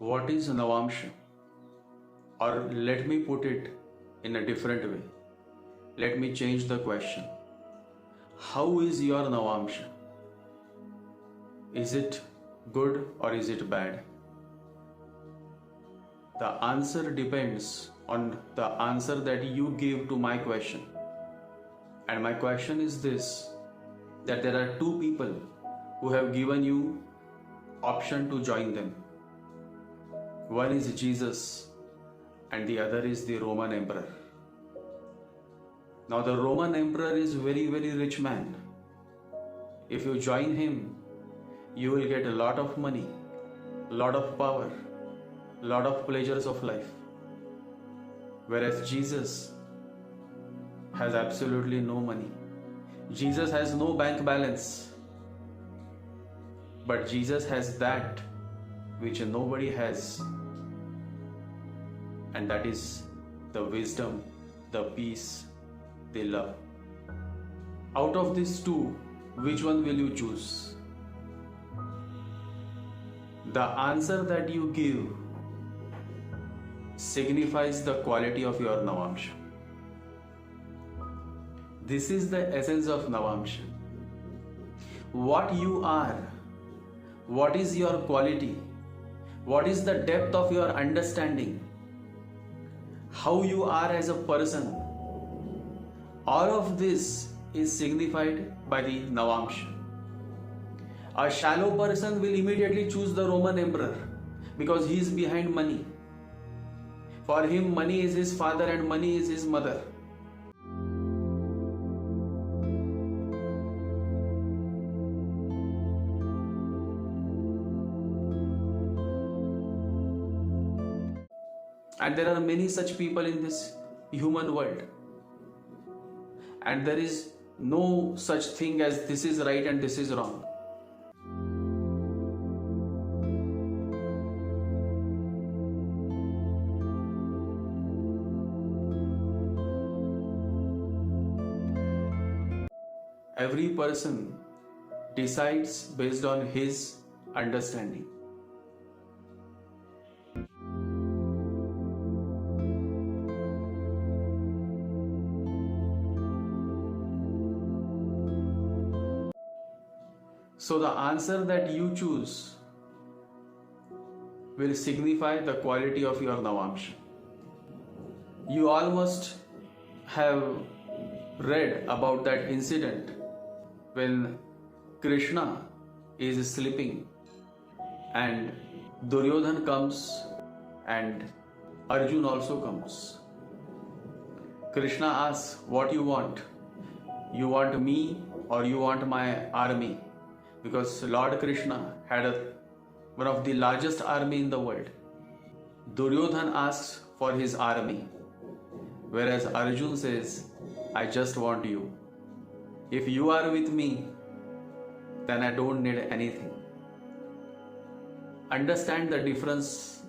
What is Navamsha? Or let me put it in a different way. Let me change the question. How is your Navamsha? Is it good or is it bad? The answer depends on the answer that you give to my question. And my question is this, that there are two people who have given you option to join them. One is Jesus and the other is the Roman emperor. Now the Roman emperor is very rich man. If you join him, you will get a lot of money, lot of power, lot of pleasures of life. Whereas Jesus has absolutely no money. Jesus has no bank balance. But Jesus has that which nobody has. And that is the wisdom, the peace, the love. Out of these two, which one will you choose? The answer that you give signifies the quality of your Navamsha. This is the essence of Navamsha. What you are, what is your quality, what is the depth of your understanding, how you are as a person, all of this is signified by the Navamsha. A shallow person will immediately choose the Roman emperor because he is behind money. For him, money is his father and money is his mother. And there are many such people in this human world. And there is no such thing as this is right and this is wrong. Every person decides based on his understanding. So the answer that you choose will signify the quality of your Navamsha. You all must have read about that incident when Krishna is sleeping and Duryodhan comes and Arjun also comes. Krishna asks, what you want? You want me or you want my army? Because Lord Krishna had one of the largest army in the world. Duryodhan asks for his army, whereas Arjun says, I just want you. If you are with me, then I don't need anything. Understand the difference.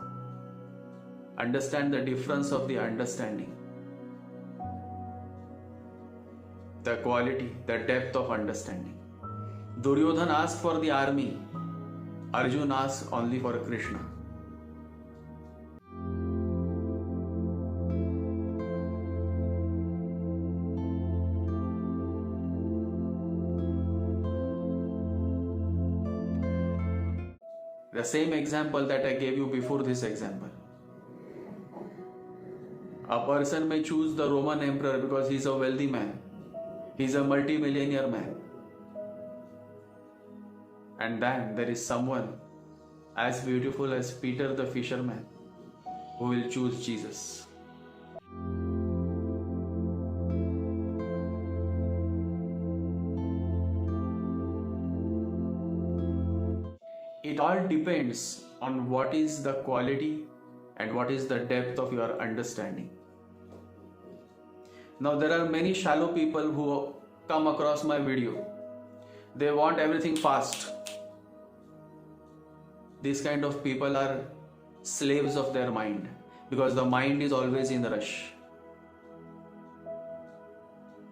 Understand the difference of the understanding. The quality, the depth of understanding. Duryodhan asks for the army. Arjun asks only for Krishna. The same example that I gave you before this example. A person may choose the Roman emperor because he is a wealthy man. He is a multi-millionaire man. And then there is someone as beautiful as Peter the fisherman who will choose Jesus. It all depends on what is the quality and what is the depth of your understanding. Now there are many shallow people who come across my video. They want everything fast. These kind of people are slaves of their mind because the mind is always in a rush.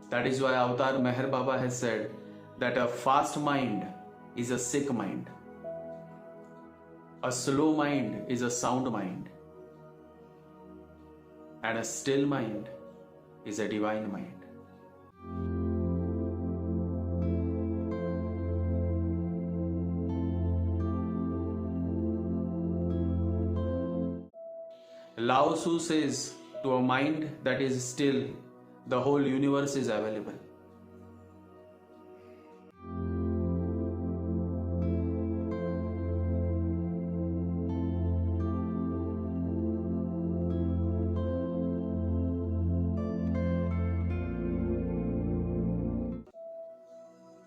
That is why Avatar Meher Baba has said that a fast mind is a sick mind. A slow mind is a sound mind, and a still mind is a divine mind. Lao Tzu says, to a mind that is still, the whole universe is available.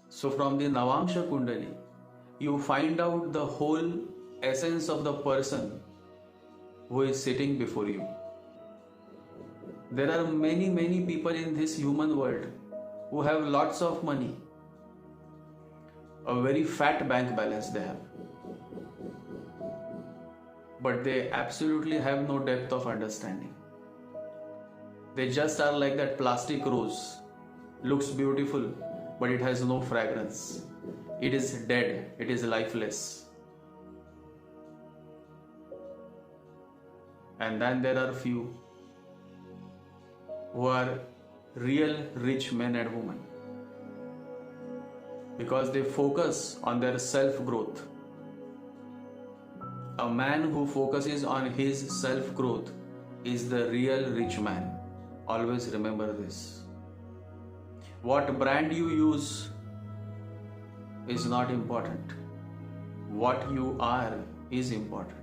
So from the Navamsha Kundali, you find out the whole essence of the person who is sitting before you. There are many people in this human world who have lots of money, a very fat bank balance they have, but they absolutely have no depth of understanding. They just are like that plastic rose, looks beautiful, but it has no fragrance. It is dead, it is lifeless. And then there are few who are real rich men and women, because they focus on their self-growth. A man who focuses on his self-growth is the real rich man. Always remember this. What brand you use is not important. What you are is important.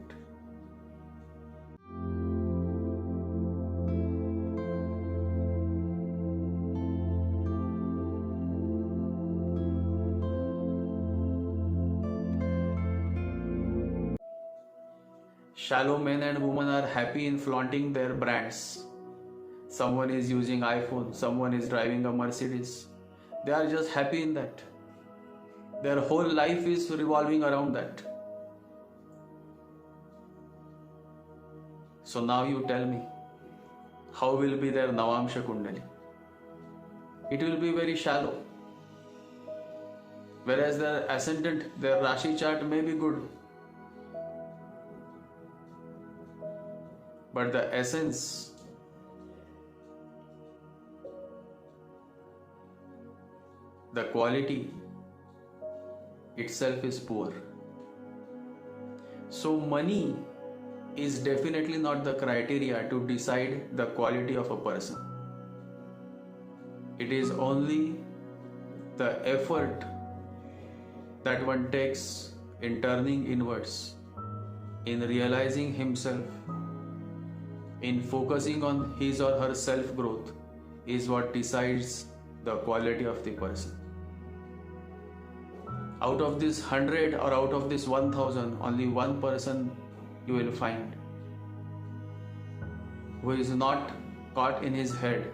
Shallow men and women are happy in flaunting their brands. Someone is using iPhone, someone is driving a Mercedes. They are just happy in that. Their whole life is revolving around that. So now you tell me, how will be their Navamsha Kundali? It will be very shallow. Whereas their ascendant, their Rashi chart may be good, but the essence, the quality itself is poor. So money is definitely not the criteria to decide the quality of a person. It is only the effort that one takes in turning inwards, in realizing himself, in focusing on his or her self-growth, is what decides the quality of the person. Out of this 100 or out of this 1000, only one person you will find who is not caught in his head,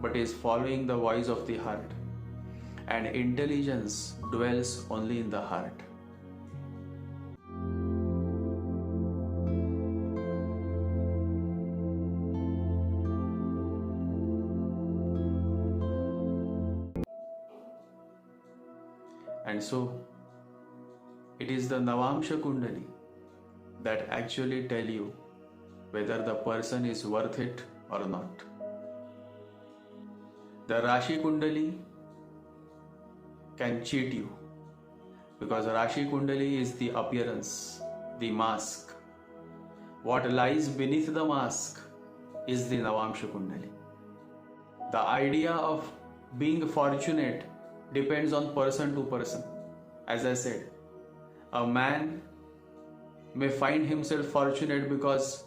but is following the voice of the heart. And intelligence dwells only in the heart. And so, it is the Navamsha Kundali that actually tell you whether the person is worth it or not. The Rashi Kundali can cheat you, because Rashi Kundali is the appearance, the mask. What lies beneath the mask is the Navamsha Kundali. The idea of being fortunate depends on person to person. As I said, a man may find himself fortunate because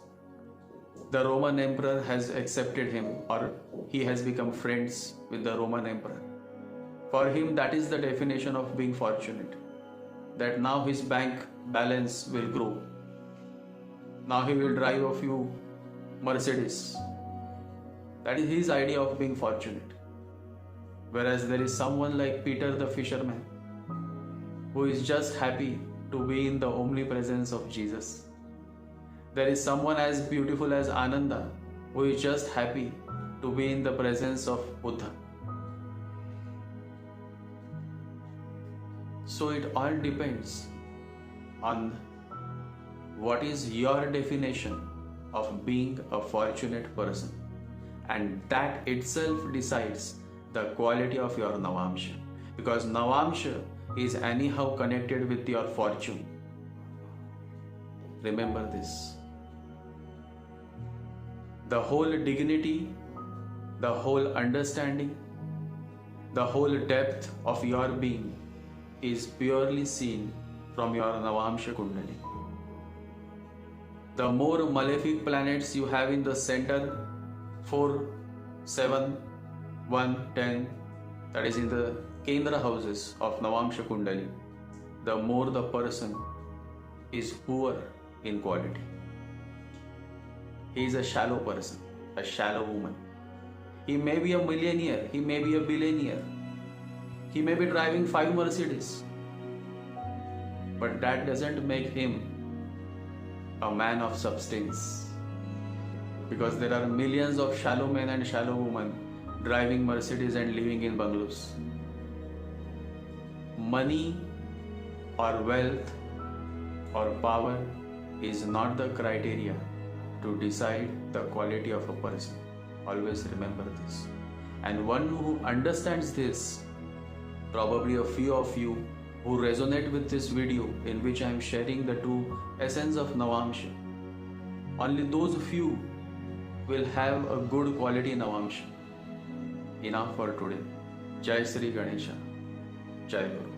the Roman emperor has accepted him, or he has become friends with the Roman emperor. For him, that is the definition of being fortunate, that now his bank balance will grow. Now he will drive a few Mercedes. That is his idea of being fortunate. Whereas there is someone like Peter the fisherman, who is just happy to be in the omnipresence of Jesus. There is someone as beautiful as Ananda, who is just happy to be in the presence of Buddha. So it all depends on what is your definition of being a fortunate person, and that itself decides the quality of your Navamsha, because Navamsha is anyhow connected with your fortune. Remember this. The whole dignity, the whole understanding, the whole depth of your being is purely seen from your Navamsha Kundali. The more malefic planets you have in the center, 4, 7, 1, 10, that is in the Kendra houses of Navamsha Kundali, the more the person is poor in quality. He is a shallow person, a shallow woman. He may be a millionaire, he may be a billionaire, he may be driving 5 Mercedes, but that doesn't make him a man of substance, because there are millions of shallow men and shallow women driving Mercedes and living in bungalows. Money or wealth or power is not the criteria to decide the quality of a person. Always remember this. And one who understands this, probably a few of you who resonate with this video in which I am sharing the true essence of Navamsha, only those few will have a good quality Navamsha. Enough for today. Jai Sri Ganesha. Jai Guru.